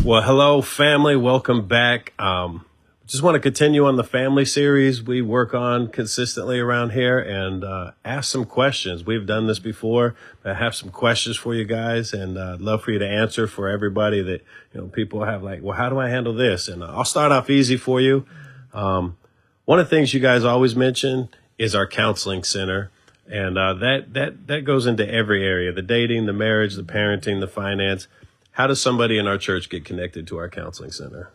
Well, hello, family. Welcome back. Just want to continue on the family series we work on consistently around here and ask some questions. We've done this before, but I have some questions for you guys, and I'd love for you to answer for everybody that, people have like, well, how do I handle this? And I'll start off easy for you. One of the things you guys always mention is our counseling center. And that goes into every area, the dating, the marriage, the parenting, the finance. How does somebody in our church get connected to our counseling center?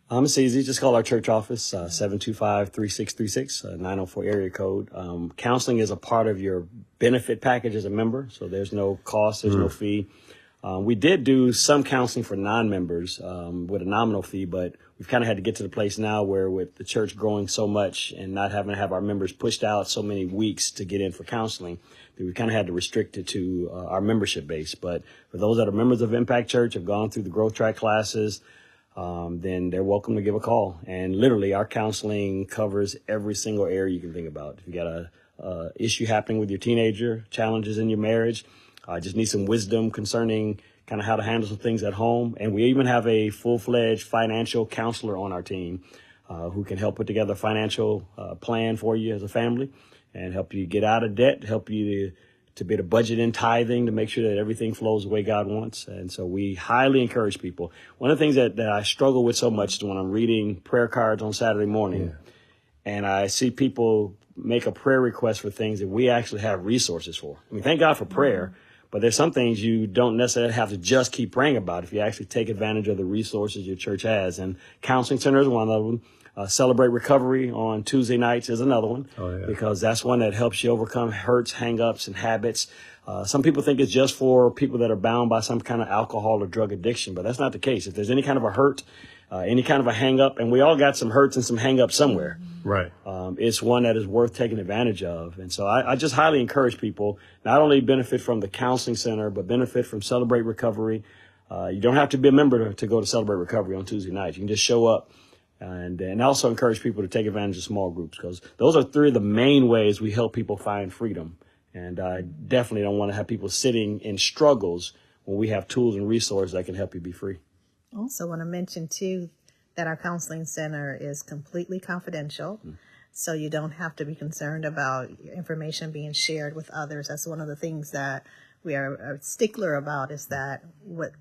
It's easy. Just call our church office, 725-3636, 904 area code. Counseling is a part of your benefit package as a member, so there's no cost, there's no fee. We did do some counseling for non-members with a nominal fee, but we've kind of had to get to the place now where with the church growing so much and not having to have our members pushed out so many weeks to get in for counseling, that we kind of had to restrict it to our membership base. But for those that are members of Impact Church, have gone through the growth track classes, then they're welcome to give a call. And literally our counseling covers every single area you can think about. If you got a issue happening with your teenager, challenges in your marriage, just need some wisdom concerning kind of how to handle some things at home. And we even have a full-fledged financial counselor on our team who can help put together a financial plan for you as a family and help you get out of debt, help you to be able to budget in tithing to make sure that everything flows the way God wants. And so we highly encourage people. One of the things that I struggle with so much is when I'm reading prayer cards on Saturday morning and I see people make a prayer request for things that we actually have resources for. I mean, thank God for prayer, but there's some things you don't necessarily have to just keep praying about if you actually take advantage of the resources your church has. And counseling center is one of them. Celebrate Recovery on Tuesday nights is another one, because that's one that helps you overcome hurts, hang-ups, and habits. Some people think it's just for people that are bound by some kind of alcohol or drug addiction, but that's not the case. If there's any kind of a hurt, any kind of a hang-up, and we all got some hurts and some hang-ups somewhere. Right. It's one that is worth taking advantage of. And so I just highly encourage people not only benefit from the counseling center, but benefit from Celebrate Recovery. You don't have to be a member to go to Celebrate Recovery on Tuesday nights. You can just show up. And also encourage people to take advantage of small groups, because those are three of the main ways we help people find freedom. And I definitely don't want to have people sitting in struggles when we have tools and resources that can help you be free. Also want to mention, too, that our counseling center is completely confidential. So you don't have to be concerned about information being shared with others. That's one of the things that we are a stickler about, is that what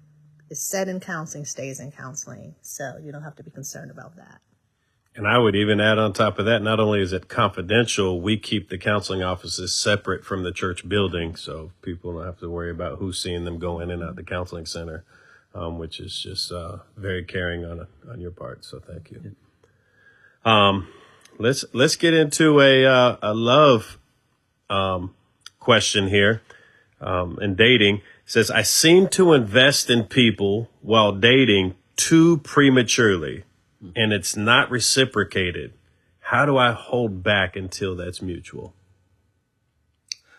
is said in counseling stays in counseling. So you don't have to be concerned about that. And I would even add on top of that, not only is it confidential, we keep the counseling offices separate from the church building. So people don't have to worry about who's seeing them go in and out the counseling center, which is just very caring on your part. So thank you. Let's get into a love question here in dating. It says, I seem to invest in people while dating too prematurely, and it's not reciprocated. How do I hold back until that's mutual?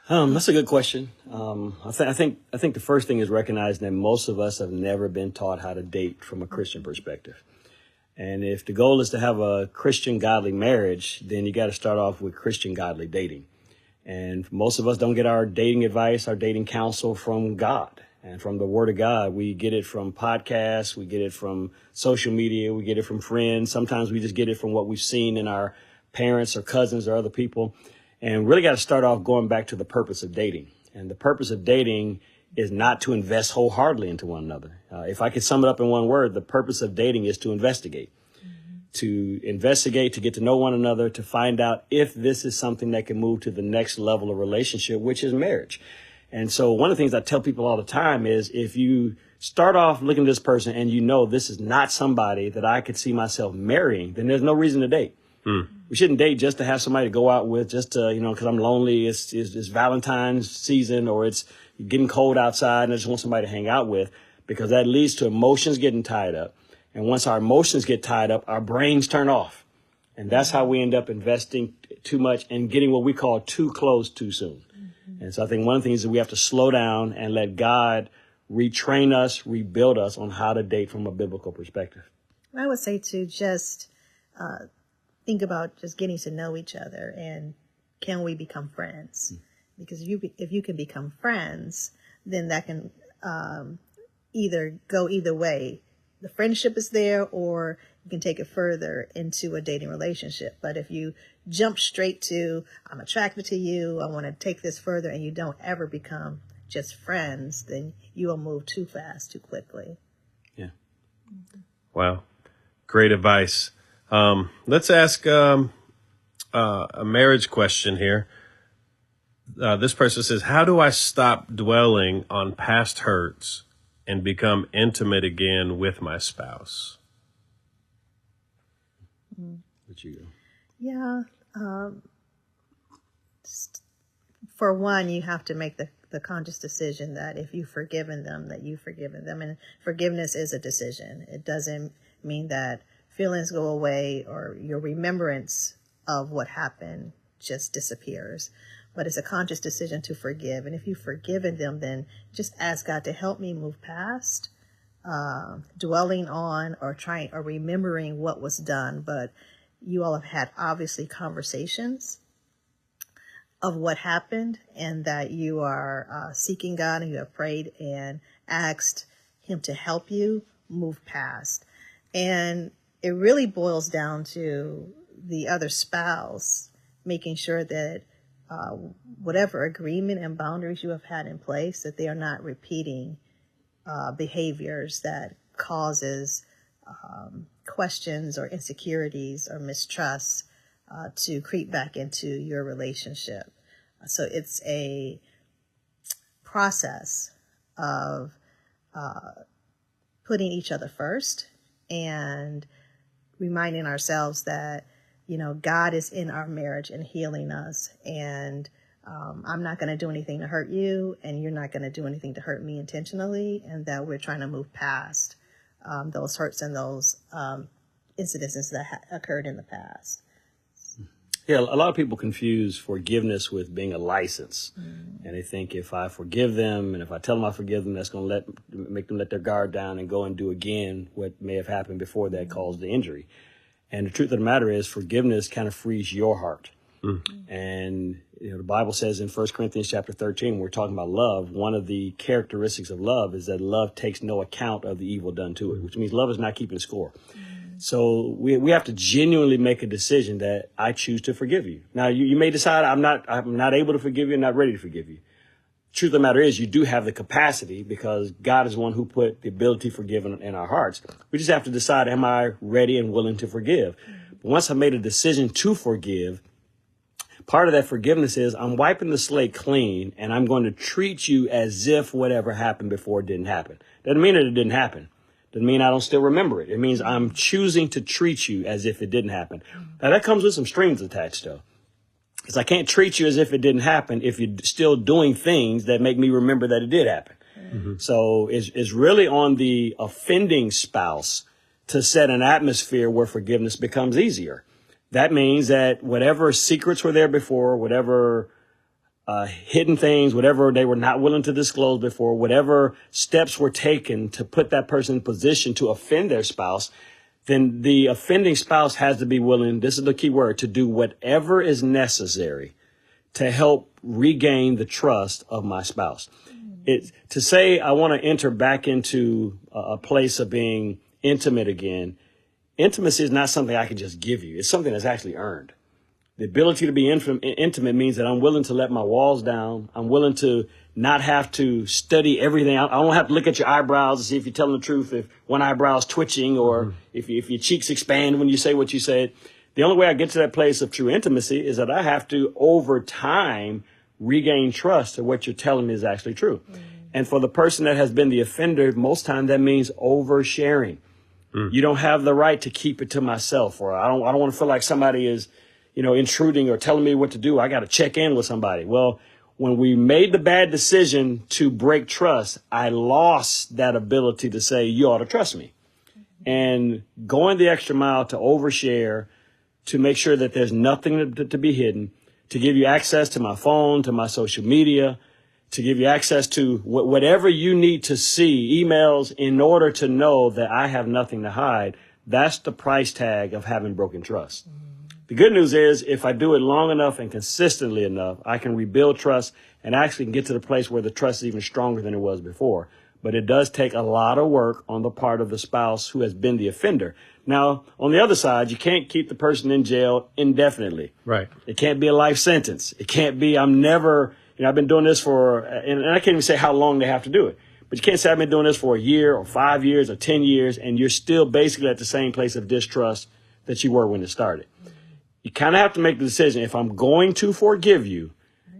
That's a good question. I think the first thing is recognizing that most of us have never been taught how to date from a Christian perspective. And if the goal is to have a Christian godly marriage, then you got to start off with Christian godly dating. And most of us don't get our dating advice, our dating counsel from God and from the Word of God. We get it from podcasts. We get it from social media. We get it from friends. Sometimes we just get it from what we've seen in our parents or cousins or other people. And really got to start off going back to the purpose of dating. And the purpose of dating is not to invest wholeheartedly into one another. If I could sum it up in one word, the purpose of dating is to investigate. To investigate, to get to know one another, to find out if this is something that can move to the next level of relationship, which is marriage. And so one of the things I tell people all the time is, if you start off looking at this person and you know this is not somebody that I could see myself marrying, then there's no reason to date. We shouldn't date just to have somebody to go out with, just to, because I'm lonely, it's Valentine's season, or it's getting cold outside and I just want somebody to hang out with, because that leads to emotions getting tied up. And once our emotions get tied up, our brains turn off. And that's how we end up investing too much and getting what we call too close too soon. And so I think one of the things is we have to slow down and let God retrain us, rebuild us on how to date from a biblical perspective. I would say to just think about just getting to know each other, and can we become friends? Because if you can become friends, then that can either go either way. The friendship is there, or you can take it further into a dating relationship. But if you jump straight to, I'm attracted to you, I want to take this further, and you don't ever become just friends, then you will move too fast, too quickly. Yeah. Wow. Great advice. Let's ask a marriage question here. This person says, how do I stop dwelling on past hurts and become intimate again with my spouse? Let you go. Yeah. For one, you have to make the conscious decision that if you've forgiven them, that you've forgiven them. And forgiveness is a decision. It doesn't mean that feelings go away or your remembrance of what happened just disappears. But it's a conscious decision to forgive. And if you've forgiven them, then just ask God to help me move past dwelling on or trying or remembering what was done. But you all have had obviously conversations of what happened, and that you are seeking God, and you have prayed and asked him to help you move past. And it really boils down to the other spouse making sure that whatever agreement and boundaries you have had in place, that they are not repeating behaviors that causes questions or insecurities or mistrust to creep back into your relationship. So it's a process of putting each other first and reminding ourselves that, you know, God is in our marriage and healing us. And I'm not going to do anything to hurt you, and you're not going to do anything to hurt me intentionally, and that we're trying to move past those hurts and those incidences that occurred in the past. Yeah, a lot of people confuse forgiveness with being a license. And they think if I forgive them and if I tell them I forgive them, that's going to make them let their guard down and go and do again what may have happened before that caused the injury. And the truth of the matter is, forgiveness kind of frees your heart. And you know, the Bible says in 1 Corinthians chapter 13, we're talking about love. One of the characteristics of love is that love takes no account of the evil done to it, which means love is not keeping score. So we have to genuinely make a decision that I choose to forgive you. Now, you may decide I'm not able to forgive you and not ready to forgive you. Truth of the matter is, you do have the capacity, because God is the one who put the ability to forgive in our hearts. We just have to decide, am I ready and willing to forgive? But once I made a decision to forgive, part of that forgiveness is I'm wiping the slate clean, and I'm going to treat you as if whatever happened before didn't happen. Doesn't mean that it didn't happen. Doesn't mean I don't still remember it. It means I'm choosing to treat you as if it didn't happen. Now, that comes with some strings attached, though. Because I can't treat you as if it didn't happen if you're still doing things that make me remember that it did happen. So it's really on the offending spouse to set an atmosphere where forgiveness becomes easier. That means that whatever secrets were there before, whatever hidden things, whatever they were not willing to disclose before, whatever steps were taken to put that person in position to offend their spouse, then the offending spouse has to be willing, this is the key word, to do whatever is necessary to help regain the trust of my spouse. To say I want to enter back into a place of being intimate again, intimacy is not something I can just give you. It's something that's actually earned. The ability to be intimate means that I'm willing to let my walls down. I'm willing to not have to study everything. I don't have to look at your eyebrows to see if you're telling the truth, if one eyebrow's twitching, or if your cheeks expand when you say what you said. The only way I get to that place of true intimacy is that I have to, over time, regain trust that what you're telling me is actually true. And for the person that has been the offender, most times that means oversharing. You don't have the right to keep it to myself, or I don't want to feel like somebody is, intruding or telling me what to do. I got to check in with somebody. Well, when we made the bad decision to break trust, I lost that ability to say, you ought to trust me. And going the extra mile to overshare, to make sure that there's nothing to be hidden, to give you access to my phone, to my social media, to give you access to whatever you need to see, emails, in order to know that I have nothing to hide. That's the price tag of having broken trust. The good news is, if I do it long enough and consistently enough, I can rebuild trust and actually get to the place where the trust is even stronger than it was before. but it does take a lot of work on the part of the spouse who has been the offender. Now, on the other side, you can't keep the person in jail indefinitely. Right. It can't be a life sentence. It can't be, I've been doing this for, and I can't even say how long they have to do it. But you can't say I've been doing this for a year or 5 years or 10 years, and you're still basically at the same place of distrust that you were when it started. You kind of have to make the decision. If I'm going to forgive you,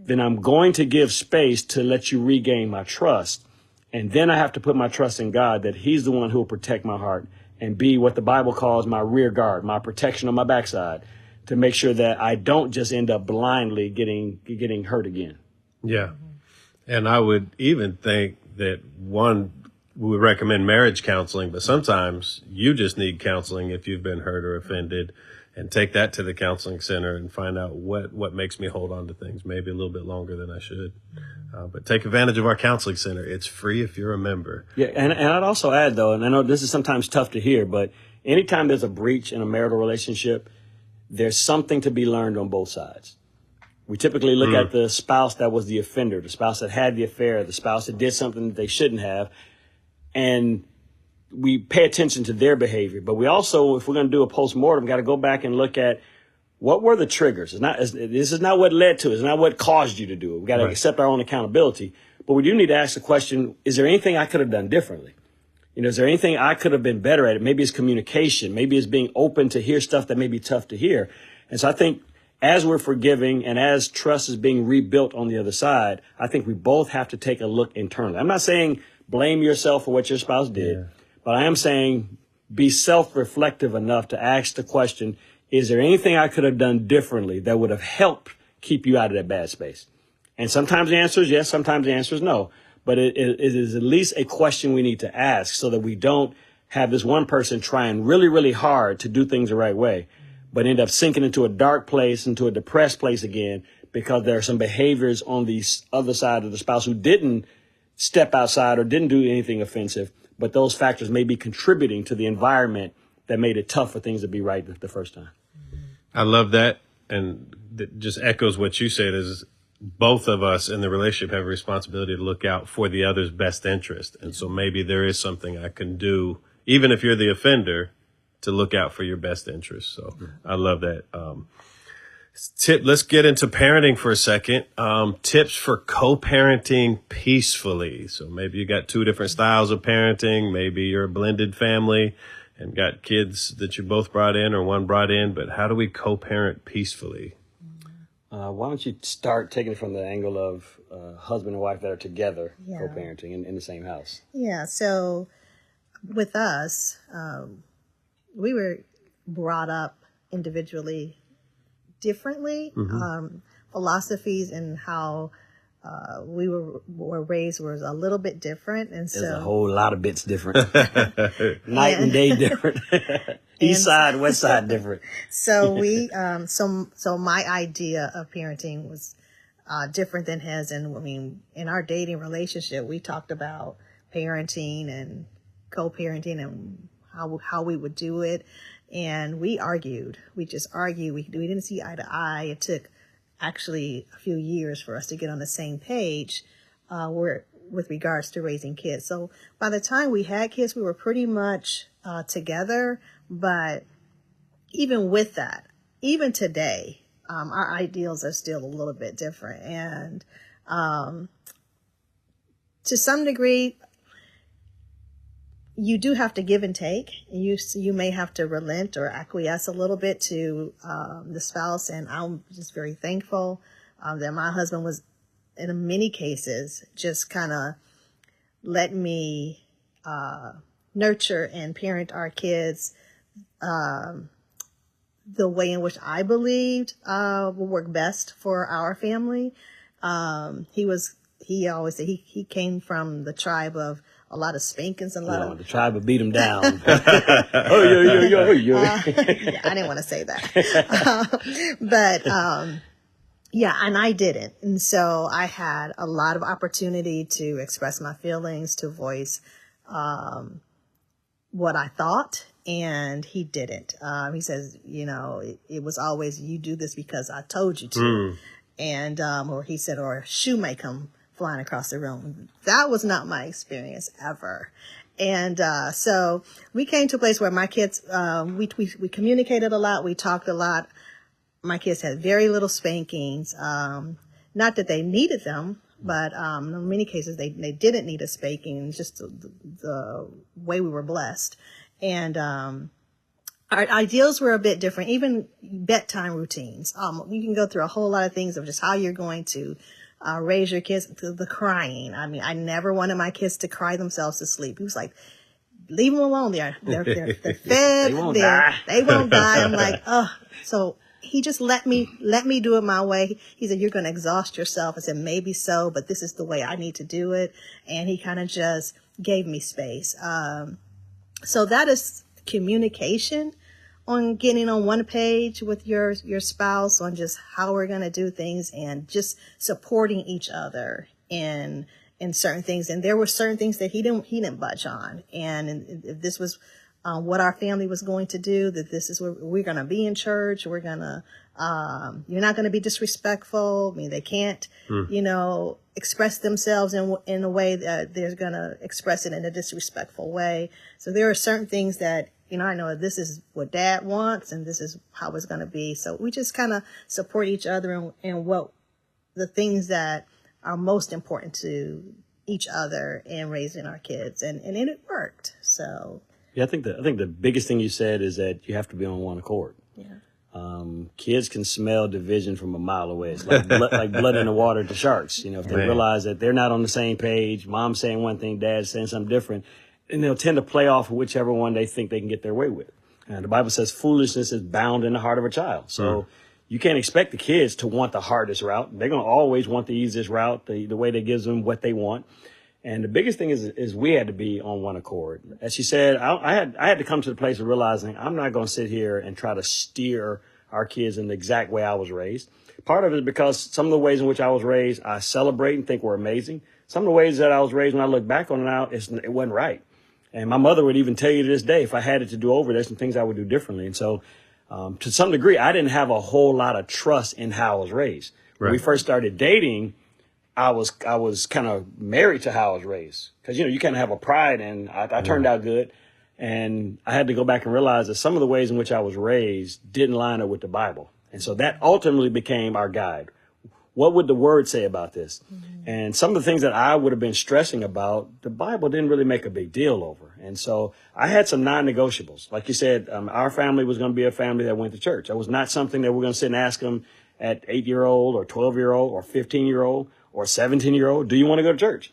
then I'm going to give space to let you regain my trust. And then I have to put my trust in God that he's the one who will protect my heart and be what the Bible calls my rear guard, my protection on my backside, to make sure that I don't just end up blindly getting hurt again. Yeah. And I would even think that we would recommend marriage counseling, but sometimes you just need counseling if you've been hurt or offended, and take that to the counseling center and find out what makes me hold on to things maybe a little bit longer than I should. But take advantage of our counseling center. It's free if you're a member. Yeah, and I'd also add, though, and I know this is sometimes tough to hear, but anytime there's a breach in a marital relationship, there's something to be learned on both sides. We typically look at the spouse that was the offender, the spouse that had the affair, the spouse that did something that they shouldn't have, and we pay attention to their behavior. But we also, if we're going to do a postmortem, got to go back and look at what were the triggers. This is not what led to it. It's not what caused you to do it. We got to accept our own accountability. But we do need to ask the question, is there anything I could have done differently? Is there anything I could have been better at? Maybe it's communication. Maybe it's being open to hear stuff that may be tough to hear. And so I think as we're forgiving and as trust is being rebuilt on the other side, I think we both have to take a look internally. I'm not saying blame yourself for what your spouse did, but I am saying be self-reflective enough to ask the question, is there anything I could have done differently that would have helped keep you out of that bad space? And sometimes the answer is yes, sometimes the answer is no. But it is at least a question we need to ask so that we don't have this one person trying really, really hard to do things the right way, but end up sinking into a dark place, into a depressed place again, because there are some behaviors on the other side of the spouse who didn't step outside or didn't do anything offensive, but those factors may be contributing to the environment that made it tough for things to be right the first time. I love that. And that just echoes what you said is both of us in the relationship have a responsibility to look out for the other's best interest. And so maybe there is something I can do, even if you're the offender, to look out for your best interest. So I love that. Let's get into parenting for a second. Tips for co-parenting peacefully. So maybe you got two different styles of parenting. Maybe you're a blended family and got kids that you both brought in or one brought in. But how do we co-parent peacefully? Why don't you start taking it from the angle of husband and wife that are together co-parenting in the same house? Yeah. So with us, we were brought up individually differently. Philosophies and how we were raised was a little bit different. And so there's a whole lot of bits different. Night and day different. East side, west side different. So we, so my idea of parenting was different than his. And I mean, in our dating relationship, we talked about parenting and co-parenting and how we would do it. And we argued. We just argued. We didn't see eye to eye. It took actually a few years for us to get on the same page with regards to raising kids. So by the time we had kids, we were pretty much together. But even with that, even today, our ideals are still a little bit different. And to some degree, you do have to give and take. You may have to relent or acquiesce a little bit to the spouse. And I'm just very thankful that my husband was, in many cases, just kind of let me nurture and parent our kids the way in which I believed would work best for our family. He always said he came from the tribe of a lot of spankings and a lot of the tribe would beat him down. Oh, yeah, I didn't want to say that, but yeah, and I didn't, and so I had a lot of opportunity to express my feelings, to voice what I thought, and he didn't. He says, it was always, you do this because I told you to, and or he said, or a shoe may come flying across the room. That was not my experience ever. And so we came to a place where my kids, we communicated a lot. We talked a lot. My kids had very little spankings. Not that they needed them, but in many cases they didn't need a spanking. It's just the way we were blessed. And our ideals were a bit different, even bedtime routines. You can go through a whole lot of things of just how you're going to raise your kids. The crying. I mean, I never wanted my kids to cry themselves to sleep. He was like, leave them alone. They're fed. They won't die. They won't die. I'm like, oh. So he just let me do it my way. He said, you're going to exhaust yourself. I said, maybe so, but this is the way I need to do it. And he kind of just gave me space. So that is communication, on getting on one page with your spouse on just how we're going to do things, and just supporting each other in certain things. And there were certain things that he didn't budge on. And if this was what our family was going to do, that this is where we're going to be in church. We're going to, you're not going to be disrespectful. I mean, they can't, express themselves in a way that they're going to express it in a disrespectful way. So there are certain things that, I know this is what Dad wants and this is how it's going to be. So we just kind of support each other in what the things that are most important to each other in raising our kids. And it worked. So. Yeah, I think the biggest thing you said is that you have to be on one accord. Yeah. Kids can smell division from a mile away. It's like blood in the water to sharks. If they realize that they're not on the same page, mom's saying one thing, dad's saying something different, and they'll tend to play off whichever one they think they can get their way with. And the Bible says foolishness is bound in the heart of a child. So you can't expect the kids to want the hardest route. They're going to always want the easiest route, the way that gives them what they want. And the biggest thing is we had to be on one accord. As she said, I had to come to the place of realizing I'm not going to sit here and try to steer our kids in the exact way I was raised. Part of it is because some of the ways in which I was raised, I celebrate and think were amazing. Some of the ways that I was raised, when I look back on it now, it wasn't right. And my mother would even tell you to this day, if I had it to do over, there's some things I would do differently. And so to some degree, I didn't have a whole lot of trust in how I was raised. Right. When we first started dating, I was kind of married to how I was raised, because, you kind of have a pride, and I turned out good. And I had to go back and realize that some of the ways in which I was raised didn't line up with the Bible. And so that ultimately became our guide. What would the word say about this? Mm-hmm. And some of the things that I would have been stressing about, the Bible didn't really make a big deal over. And so I had some non-negotiables. Like you said, our family was going to be a family that went to church. That was not something that we're going to sit and ask them at 8-year-old or 12-year-old or 15-year-old or 17-year-old, do you want to go to church?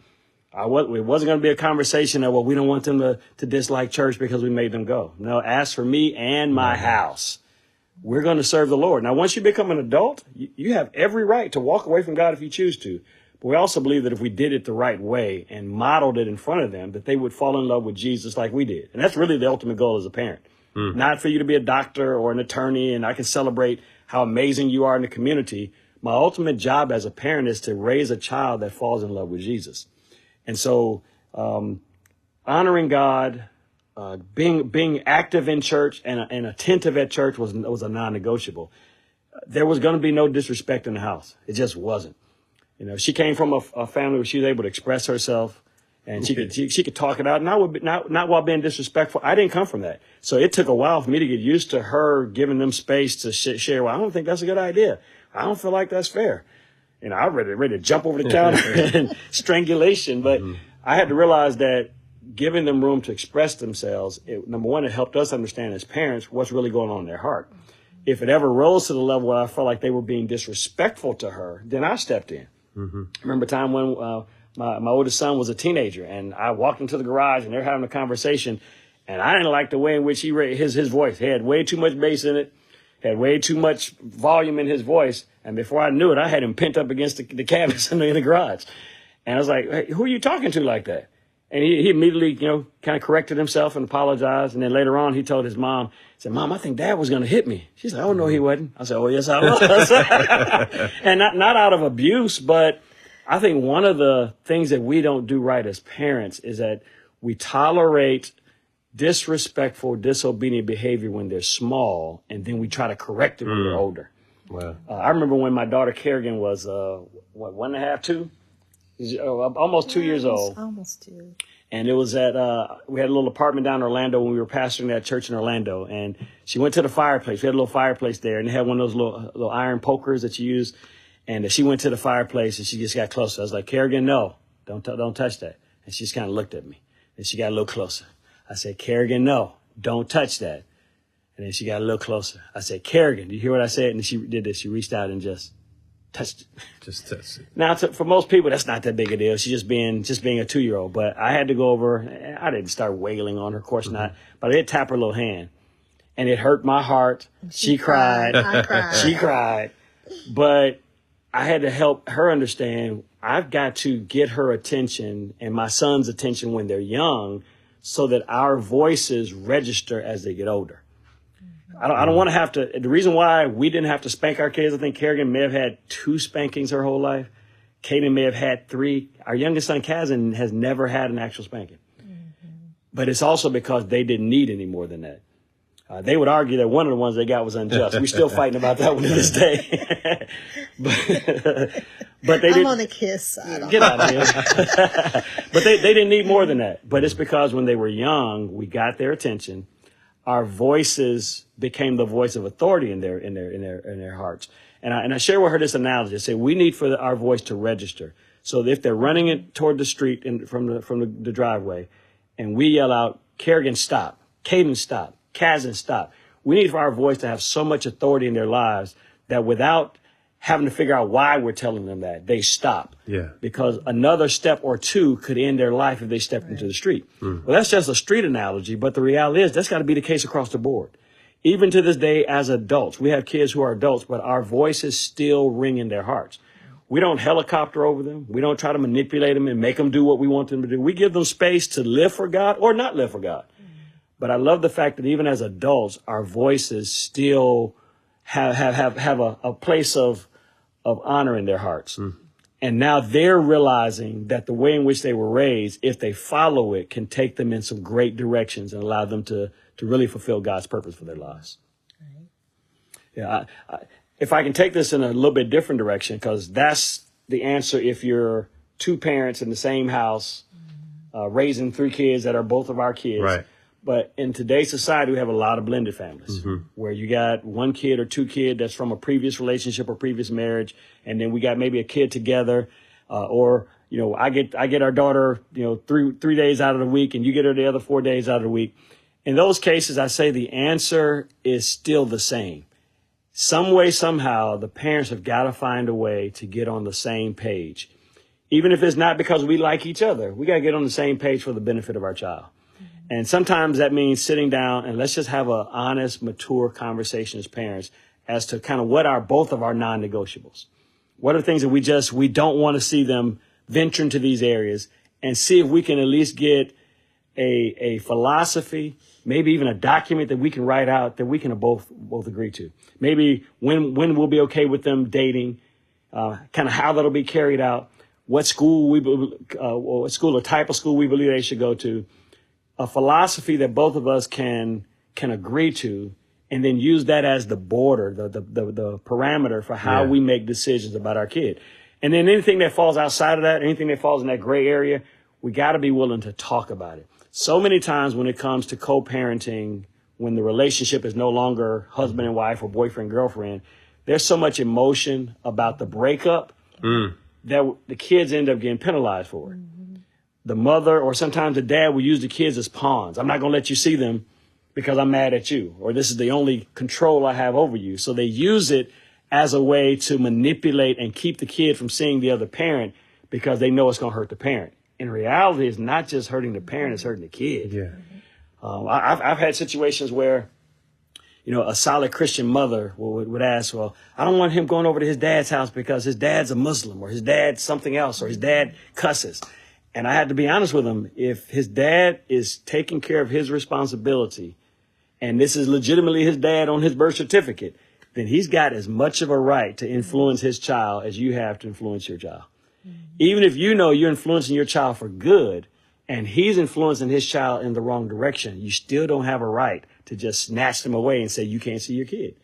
It wasn't going to be a conversation that, well, we don't want them to dislike church because we made them go. No, as for me and my house, we're going to serve the Lord. Now, once you become an adult, you have every right to walk away from God if you choose to. But we also believe that if we did it the right way and modeled it in front of them, that they would fall in love with Jesus like we did. And that's really the ultimate goal as a parent. Not for you to be a doctor or an attorney, and I can celebrate how amazing you are in the community. My ultimate job as a parent is to raise a child that falls in love with Jesus. And so honoring God, being active in church and attentive at church was a non-negotiable. There was going to be no disrespect in the house. It just wasn't. She came from a family where she was able to express herself, and she could talk it out, not while being disrespectful. I didn't come from that. So it took a while for me to get used to her giving them space to share. Well, I don't think that's a good idea. I don't feel like that's fair. I'm ready to jump over the counter and strangulation. But I had to realize that giving them room to express themselves, number one, it helped us understand as parents what's really going on in their heart. If it ever rose to the level where I felt like they were being disrespectful to her, then I stepped in. I remember a time when my oldest son was a teenager, and I walked into the garage and they're having a conversation, and I didn't like the way in which he raised his voice. He had way too much bass in it. Had way too much volume in his voice. And before I knew it, I had him pent up against the cabinets in the garage. And I was like, hey, who are you talking to like that? And he immediately, kind of corrected himself and apologized. And then later on, he told his mom, he said, Mom, I think Dad was going to hit me. She's like, oh, no, he wasn't. I said, oh, yes, I was. And not out of abuse, but I think one of the things that we don't do right as parents is that we tolerate disrespectful, disobedient behavior when they're small, and then we try to correct it when they're older. Wow. I remember when my daughter Kerrigan was, 1.5, 2? almost 2 years old. Almost 2. And it was we had a little apartment down in Orlando when we were pastoring that church in Orlando. And she went to the fireplace. We had a little fireplace there, and they had one of those little iron pokers that you use. And she went to the fireplace, and she just got closer. I was like, Kerrigan, no, don't touch that. And she just kind of looked at me, and she got a little closer. I said, Kerrigan, no, don't touch that. And then she got a little closer. I said, Kerrigan, do you hear what I said? And she did this. She reached out and just touched it. Just touched it. Now, for most people, that's not that big a deal. She's just being a 2-year-old. But I had to go over. I didn't start wailing on her, of course not. But I did tap her little hand, and it hurt my heart. She cried. I cried. She cried. But I had to help her understand I've got to get her attention and my son's attention when they're young, so that our voices register as they get older. I don't want to have to. The reason why we didn't have to spank our kids, I think Kerrigan may have had 2 spankings her whole life. Kaden may have had 3. Our youngest son, Kazan, has never had an actual spanking. But it's also because they didn't need any more than that. They would argue that one of the ones they got was unjust. We're still fighting about that one to this day. but they I'm didn't. on the kiss side. Get out of here. But they didn't need more than that. But it's because when they were young, we got their attention. Our voices became the voice of authority in their hearts. And I share with her this analogy. I say we need for our voice to register. So if they're running it toward the street from the driveway, and we yell out, Kerrigan, stop. Caden, stop. Kazan, stop. We need for our voice to have so much authority in their lives that without having to figure out why we're telling them that, they stop. Yeah. Because another step or 2 could end their life if they stepped into the street. Well, that's just a street analogy, but the reality is that's got to be the case across the board. Even to this day, as adults, we have kids who are adults, but our voices still ring in their hearts. We don't helicopter over them. We don't try to manipulate them and make them do what we want them to do. We give them space to live for God or not live for God. But I love the fact that even as adults, our voices still have a place of honor in their hearts. And now they're realizing that the way in which they were raised, if they follow it, can take them in some great directions and allow them to really fulfill God's purpose for their lives. Right. Yeah. If I can take this in a little bit different direction, because that's the answer if you're 2 parents in the same house, raising 3 kids that are both of our kids. Right. But in today's society, we have a lot of blended families where you got 1 kid or 2 kids that's from a previous relationship or previous marriage. And then we got maybe a kid together, or, I get our daughter, 3 days out of the week, and you get her the other 4 days out of the week. In those cases, I say the answer is still the same. Some way, somehow, the parents have got to find a way to get on the same page. Even if it's not because we like each other, we got to get on the same page for the benefit of our child. And sometimes that means sitting down and let's just have an honest, mature conversation as parents as to kind of what are both of our non-negotiables. What are the things that we don't want to see them venture into these areas, and see if we can at least get a philosophy, maybe even a document that we can write out that we can both agree to. Maybe when we'll be okay with them dating, kind of how that'll be carried out, what school or type of school we believe they should go to. A philosophy that both of us can agree to, and then use that as the border, the parameter for how we make decisions about our kid. And then anything that falls outside of that, anything that falls in that gray area, we got to be willing to talk about it. So many times when it comes to co-parenting, when the relationship is no longer husband and wife or boyfriend, girlfriend, there's so much emotion about the breakup that the kids end up getting penalized for it. The mother or sometimes the dad will use the kids as pawns. I'm not going to let you see them because I'm mad at you, or this is the only control I have over you. So they use it as a way to manipulate and keep the kid from seeing the other parent because they know it's going to hurt the parent. In reality, it's not just hurting the parent, it's hurting the kid. Yeah. I've had situations where, a solid Christian mother would ask, well, I don't want him going over to his dad's house because his dad's a Muslim, or his dad's something else, or his dad cusses. And I had to be honest with him. If his dad is taking care of his responsibility, and this is legitimately his dad on his birth certificate, then he's got as much of a right to influence his child as you have to influence your child. Even if you're influencing your child for good, and he's influencing his child in the wrong direction, you still don't have a right to just snatch them away and say, you can't see your kid.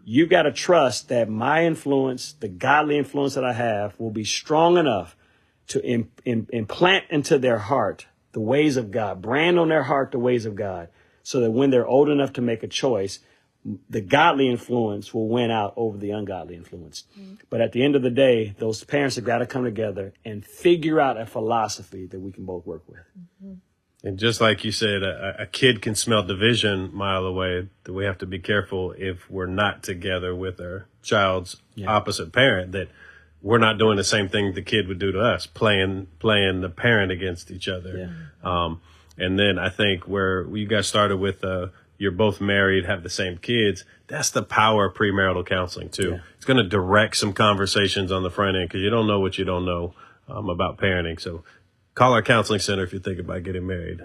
You've got to trust that my influence, the godly influence that I have, will be strong enough to implant into their heart the ways of God, brand on their heart the ways of God, so that when they're old enough to make a choice, the godly influence will win out over the ungodly influence. But at the end of the day, those parents have got to come together and figure out a philosophy that we can both work with. And just like you said, a kid can smell division a mile away. That we have to be careful if we're not together with our child's opposite parent, that we're not doing the same thing the kid would do to us, playing the parent against each other. And then I think where you guys started with, you're both married, have the same kids. That's the power of premarital counseling too. Yeah. It's going to direct some conversations on the front end, because you don't know what you don't know about parenting. So call our counseling center if you think about getting married.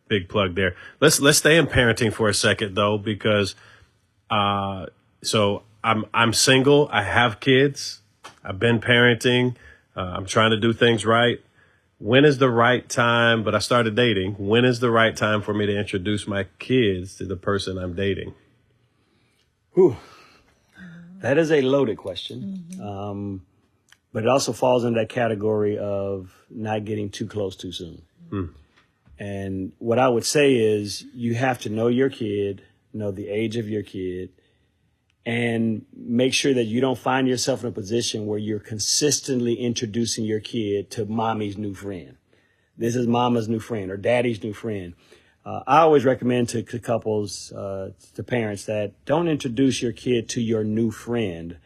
Big plug there. Let's stay in parenting for a second though, because so I'm single. I have kids. I've been parenting. I'm trying to do things right. When is the right time? But I started dating. When is the right time for me to introduce my kids to the person I'm dating? Whew. That is a loaded question. But it also falls in that category of not getting too close too soon. And what I would say is you have to know your kid, know the age of your kid, and make sure that you don't find yourself in a position where you're consistently introducing your kid to mommy's new friend. This is mama's new friend or daddy's new friend. I always recommend to couples, to parents, that don't introduce your kid to your new friend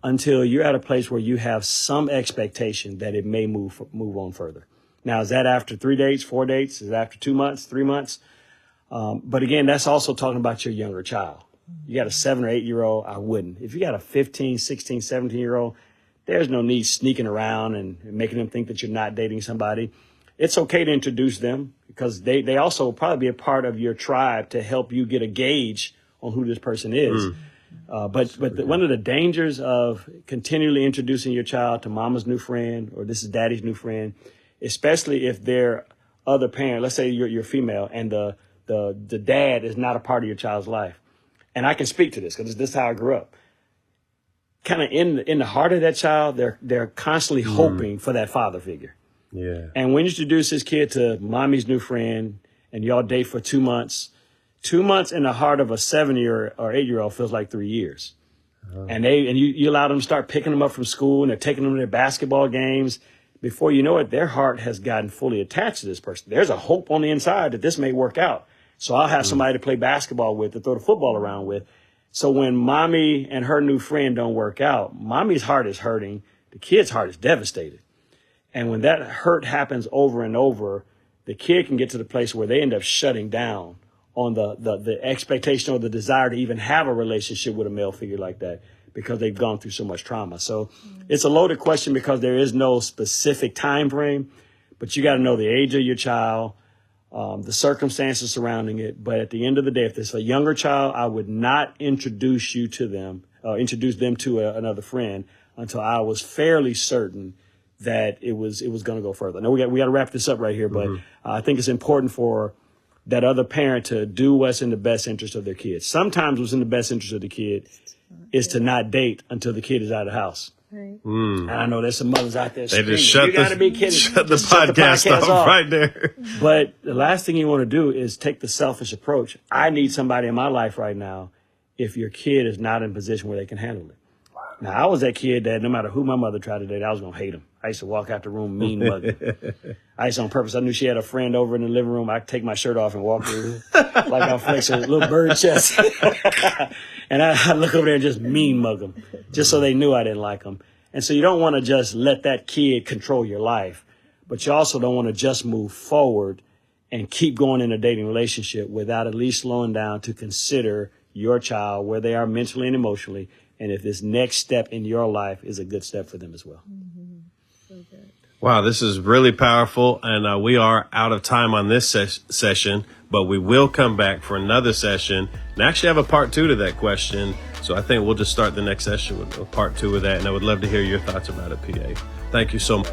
until you're at a place where you have some expectation that it may move on further. Now, is that after 3 dates, 4 dates? Is it after 2 months, 3 months? But again, that's also talking about your younger child. You got a 7 or 8 year old, I wouldn't. If you got a 15, 16, 17 year old, there's no need sneaking around and making them think that you're not dating somebody. It's okay to introduce them, because they also will probably be a part of your tribe to help you get a gauge on who this person is. But one of the dangers of continually introducing your child to mama's new friend or this is daddy's new friend, especially if they're other parent, let's say you're female and the dad is not a part of your child's life. And I can speak to this because this is how I grew up. Kind of in the heart of that child, they're constantly hoping for that father figure. Yeah. And when you introduce this kid to mommy's new friend and y'all date for 2 months, 2 months in the heart of a 7-year or 8-year-old feels like 3 years. And you allow them to start picking them up from school and they're taking them to their basketball games. Before you know it, their heart has gotten fully attached to this person. There's a hope on the inside that this may work out. So I'll have somebody to play basketball with, to throw the football around with. So when mommy and her new friend don't work out, mommy's heart is hurting. The kid's heart is devastated. And when that hurt happens over and over, the kid can get to the place where they end up shutting down on the expectation or the desire to even have a relationship with a male figure like that, because they've gone through so much trauma. So it's a loaded question because there is no specific time frame, but you got to know the age of your child, the circumstances surrounding it. But at the end of the day, if it's a younger child, I would not introduce you to them, introduce them to another friend until I was fairly certain that it was going to go further. Now we got to wrap this up right here, but I think it's important for that other parent to do what's in the best interest of their kids. Sometimes what's in the best interest of the kid is to not date until the kid is out of the house. Right. And I know there's some mothers out there screaming, just shut the podcast off right there. But the last thing you want to do is take the selfish approach. I need somebody in my life right now if your kid is not in a position where they can handle it. Now, I was that kid that no matter who my mother tried to date, I was going to hate him. I used to walk out the room mean mugging. I used to on purpose. I knew she had a friend over in the living room. I'd take my shirt off and walk through like I'm flexing a little bird chest. And I'd look over there and just mean mug them, just so they knew I didn't like them. And so you don't want to just let that kid control your life, but you also don't want to just move forward and keep going in a dating relationship without at least slowing down to consider your child, where they are mentally and emotionally, and if this next step in your life is a good step for them as well. So good. Wow, this is really powerful. And we are out of time on this session, but we will come back for another session and actually have a part 2 to that question. So I think we'll just start the next session with a part 2 of that. And I would love to hear your thoughts about it, PA. Thank you so much.